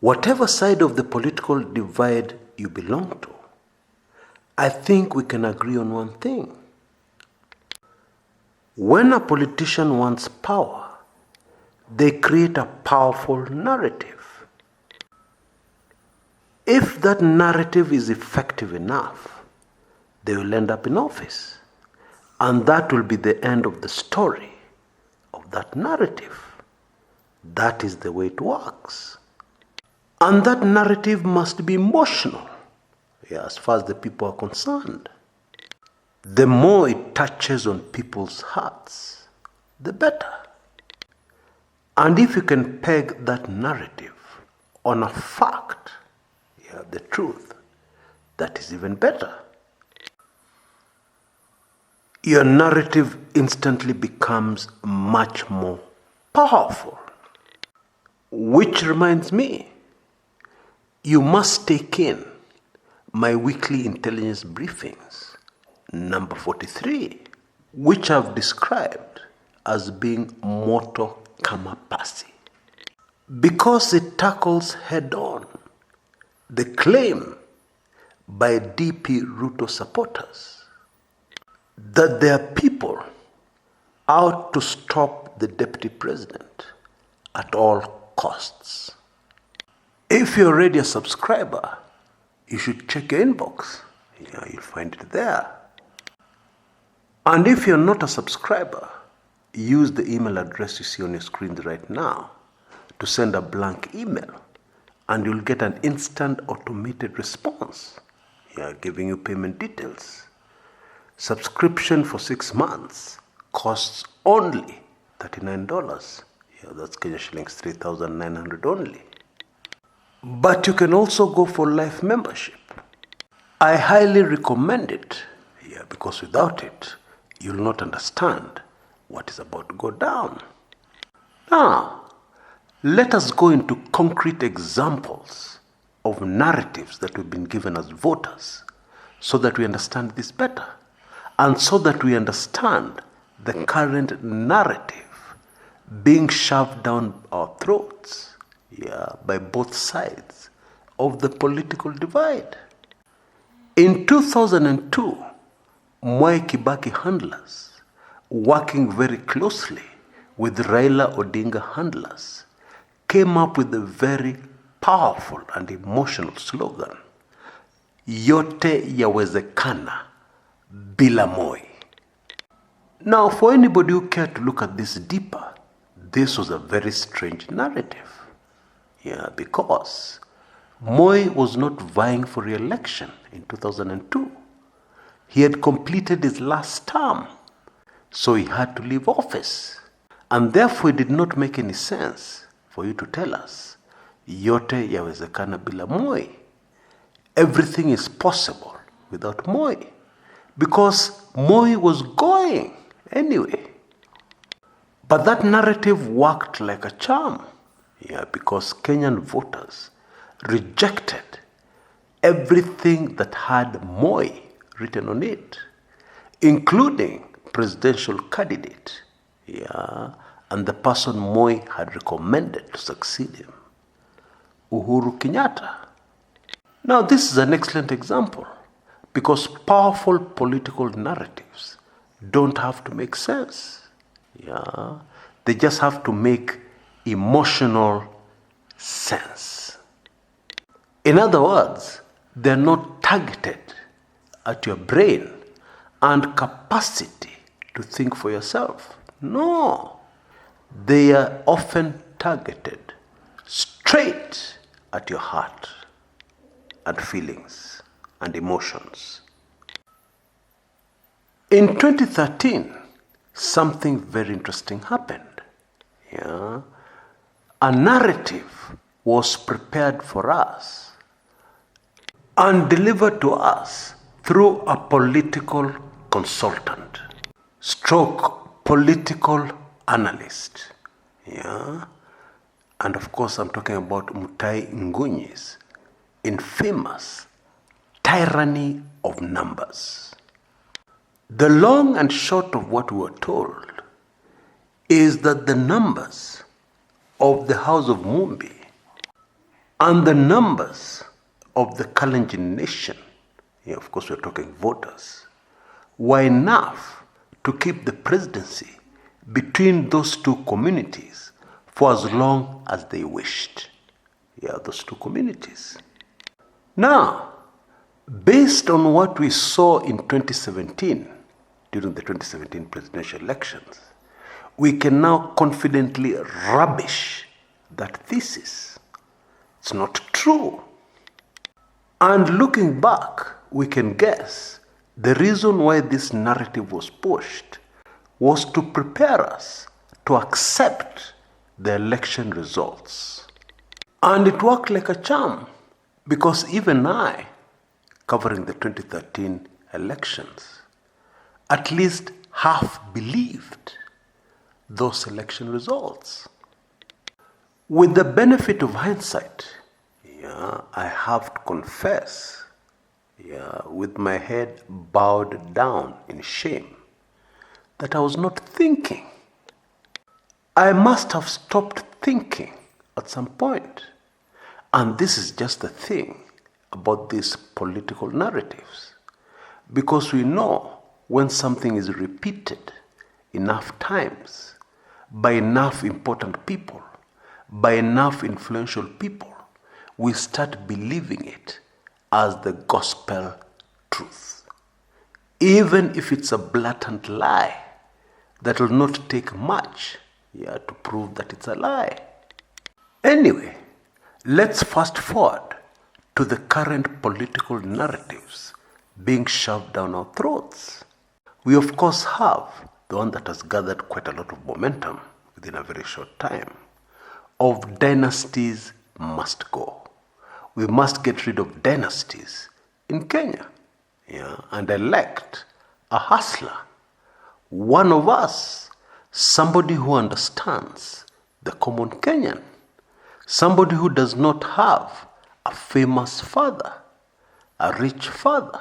Whatever side of the political divide you belong to, I think we can agree on one thing. When a politician wants power, they create a powerful narrative. If that narrative is effective enough, they will end up in office. And that will be the end of the story of that narrative. That is the way it works. And that narrative must be emotional, as far as the people are concerned. The more it touches on people's hearts, the better. And if you can peg that narrative on a fact, the truth, that is even better. Your narrative instantly becomes much more powerful. Which reminds me, you must take in my weekly intelligence briefings, number 43, which I've described as being moto kama pasi, because it tackles head-on the claim by DP Ruto supporters that there are people out to stop the deputy president at all costs. If you're already a subscriber, you should check your inbox. You'll find it there. And if you're not a subscriber, use the email address you see on your screen right now to send a blank email, and you'll get an instant automated response, giving you payment details. Subscription for 6 months costs only $39. That's Kenya shillings 3,900 only. But you can also go for life membership. I highly recommend it, because without it, you'll not understand what is about to go down. Now, let us go into concrete examples of narratives that we've been given as voters so that we understand this better, and so that we understand the current narrative being shoved down our throats by both sides of the political divide. In 2002, Mwai Kibaki handlers, working very closely with Raila Odinga handlers, came up with a very powerful and emotional slogan, Yote Yawezekana Bila Moi. Now, for anybody who cared to look at this deeper, this was a very strange narrative. Because Moi was not vying for re-election in 2002. He had completed his last term, so he had to leave office. And therefore it did not make any sense for you to tell us, Yote Yawezekana Bila Moi. Everything is possible without Moi, because Moi was going anyway. But that narrative worked like a charm, because Kenyan voters rejected everything that had Moi written on it, including presidential candidate, and the person Moi had recommended to succeed him, Uhuru Kenyatta. Now, this is an excellent example, because powerful political narratives don't have to make sense. They just have to make emotional sense. In other words, they're not targeted at your brain and capacity to think for yourself. No, they are often targeted straight at your heart and feelings and emotions. In 2013, something very interesting happened. A narrative was prepared for us and delivered to us through a political consultant, stroke political analyst. And of course, I'm talking about Mutai Ngunyi's infamous tyranny of numbers. The long and short of what we were told is that the numbers of the House of Mumbi And the numbers of the Kalenjin nation, of course we're talking voters, were enough to keep the presidency between those two communities for as long as they wished. Those two communities. Now, based on what we saw in 2017, during the 2017 presidential elections, we can now confidently rubbish that thesis. It's not true. And looking back, we can guess the reason why this narrative was pushed was to prepare us to accept the election results. And it worked like a charm, because even I, covering the 2013 elections, at least half believed those election results. With the benefit of hindsight, I have to confess, with my head bowed down in shame, that I was not thinking. I must have stopped thinking at some point. And this is just the thing about these political narratives. Because we know when something is repeated enough times, by enough important people, by enough influential people, we start believing it as the gospel truth. Even if it's a blatant lie, that will not take much to prove that it's a lie. Anyway, let's fast forward to the current political narratives being shoved down our throats. We of course have the one that has gathered quite a lot of momentum within a very short time, of dynasties must go. We must get rid of dynasties in Kenya, and elect a hustler, one of us, somebody who understands the common Kenyan, somebody who does not have a famous father, a rich father,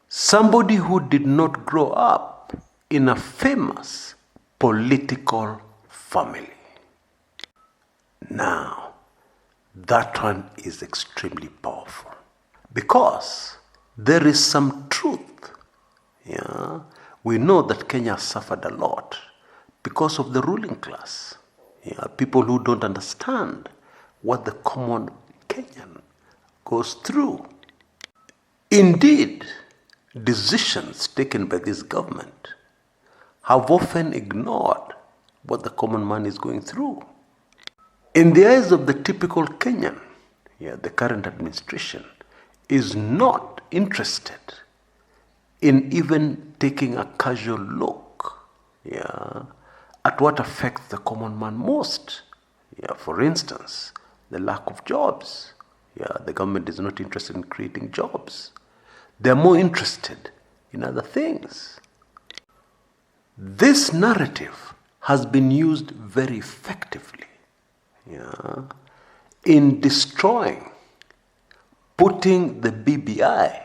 somebody who did not grow up in a famous political family. Now, that one is extremely powerful because there is some truth. We know that Kenya suffered a lot because of the ruling class. People who don't understand what the common Kenyan goes through. Indeed, decisions taken by this government have often ignored what the common man is going through. In the eyes of the typical Kenyan, the current administration is not interested in even taking a casual look at what affects the common man most. For instance, the lack of jobs. The government is not interested in creating jobs. They're more interested in other things. This narrative has been used very effectively in destroying, putting the BBI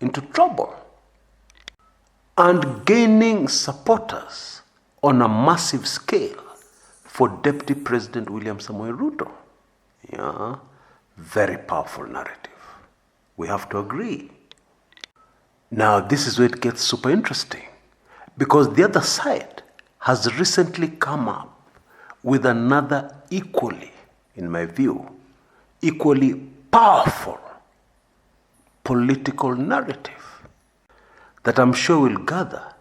into trouble, and gaining supporters on a massive scale for Deputy President William Samoei Ruto. Very powerful narrative. We have to agree. Now, this is where it gets super interesting, because the other side has recently come up with another equally, in my view, equally powerful political narrative that I'm sure will gather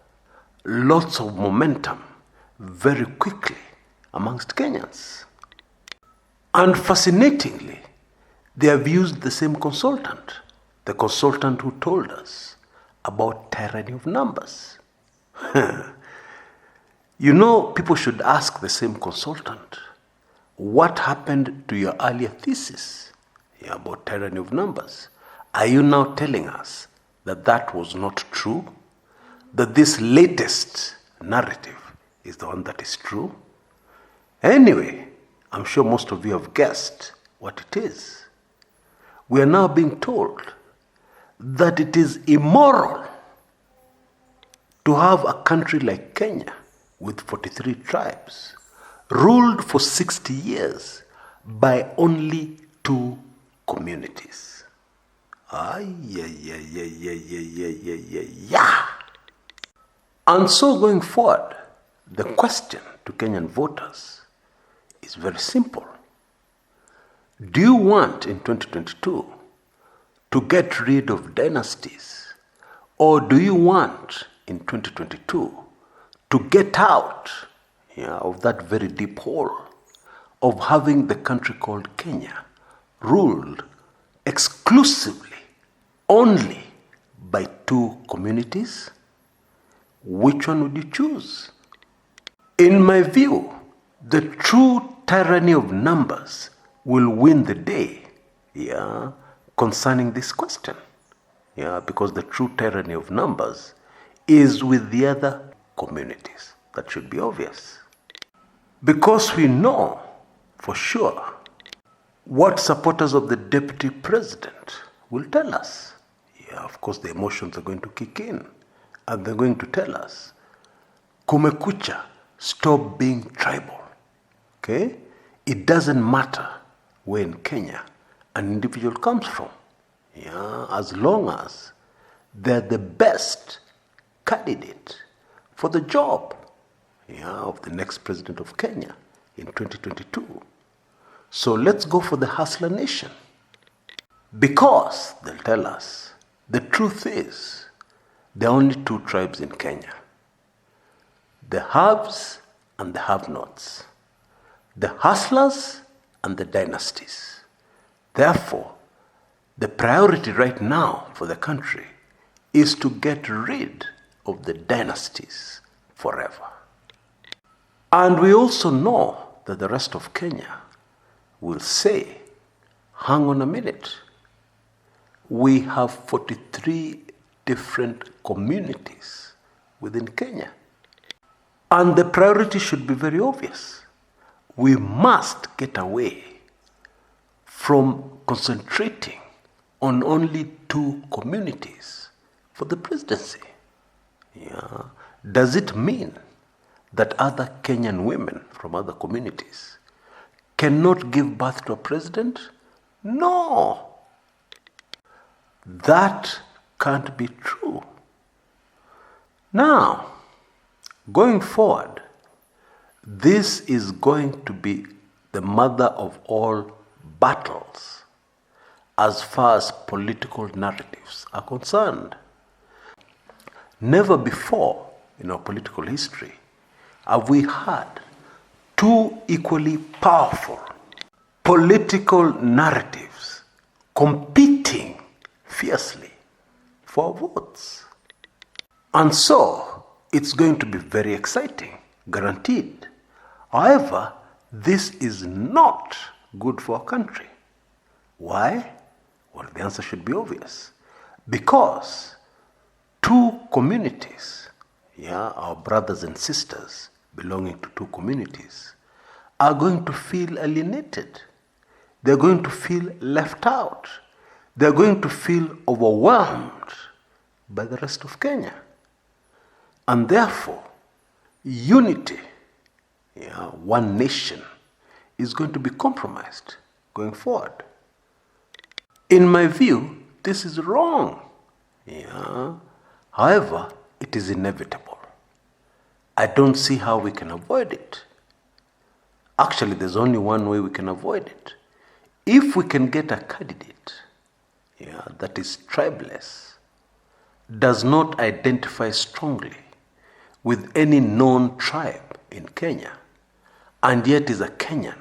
lots of momentum very quickly amongst Kenyans. And fascinatingly, they have used the same consultant, the consultant who told us about tyranny of numbers. People should ask the same consultant, what happened to your earlier thesis about tyranny of numbers? Are you now telling us that that was not true? That this latest narrative is the one that is true? Anyway, I'm sure most of you have guessed what it is. We are now being told that it is immoral to have a country like Kenya with 43 tribes ruled for 60 years by only two communities. Yeah. And so going forward, the question to Kenyan voters is very simple. Do you want in 2022 to get rid of dynasties, or do you want in 2022 to get out of that very deep hole of having the country called Kenya ruled exclusively only by two communities? Which one would you choose? In my view, the true tyranny of numbers will win the day concerning this question. Because the true tyranny of numbers is with the other communities. That should be obvious. Because we know for sure what supporters of the deputy president will tell us. Of course, the emotions are going to kick in, and they're going to tell us, kumekucha, stop being tribal. Okay? It doesn't matter where in Kenya an individual comes from. As long as they're the best candidate for the job of the next president of Kenya in 2022. So let's go for the hustler nation. Because they'll tell us the truth is there are only two tribes in Kenya: the haves and the have-nots, the hustlers and the dynasties. Therefore, the priority right now for the country is to get rid of the dynasties forever. And we also know that the rest of Kenya will say, hang on a minute, we have 43 different communities within Kenya. And the priority should be very obvious. We must get away from concentrating on only two communities for the presidency. Does it mean that other Kenyan women from other communities cannot give birth to a president? No. That can't be true. Now, going forward, this is going to be the mother of all battles as far as political narratives are concerned. Never before in our political history have we had two equally powerful political narratives competing fiercely for votes. And so it's going to be very exciting, guaranteed. However, this is not good for our country. Why? Well, the answer should be obvious. Because two communities, our brothers and sisters belonging to two communities, are going to feel alienated. They're going to feel left out. They're going to feel overwhelmed by the rest of Kenya. And therefore, unity, one nation, is going to be compromised going forward. In my view, this is wrong. However, it is inevitable. I don't see how we can avoid it. Actually, there's only one way we can avoid it. If we can get a candidate that is tribeless, does not identify strongly with any known tribe in Kenya, and yet is a Kenyan,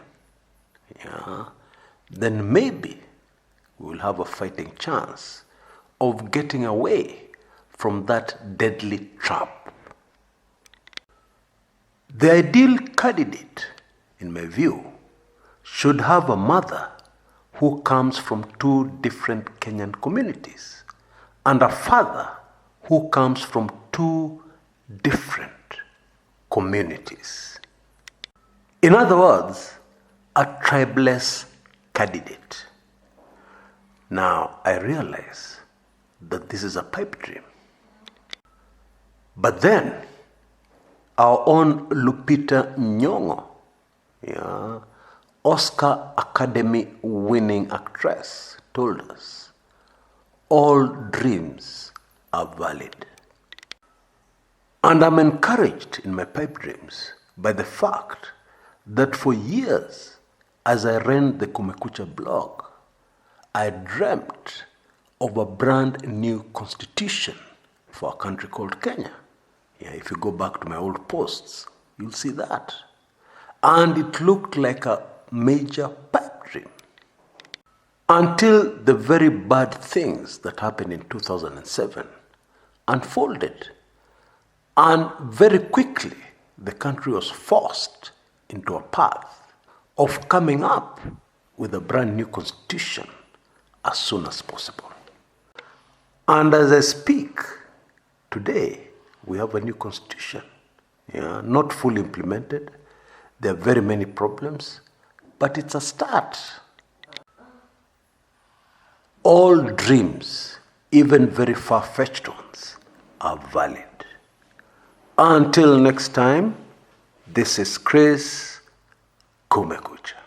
then maybe we will have a fighting chance of getting away from that deadly trap. The ideal candidate, in my view, should have a mother who comes from two different Kenyan communities and a father who comes from two different communities. In other words, a tribeless candidate. Now, I realize that this is a pipe dream. But then, our own Lupita Nyong'o Oscar Academy winning actress told us, all dreams are valid. And I'm encouraged in my pipe dreams by the fact that for years, as I ran the Kumekucha blog, I dreamt of a brand new constitution for a country called Kenya. Yeah, if you go back to my old posts, you'll see that. And it looked like a major pipe dream. Until the very bad things that happened in 2007 unfolded. And very quickly, the country was forced into a path of coming up with a brand new constitution as soon as possible. And as I speak, today, we have a new constitution. Yeah, not fully implemented. There are very many problems, but it's a start. All dreams, even very far-fetched ones, are valid. Until next time, this is Chris Kumekucha.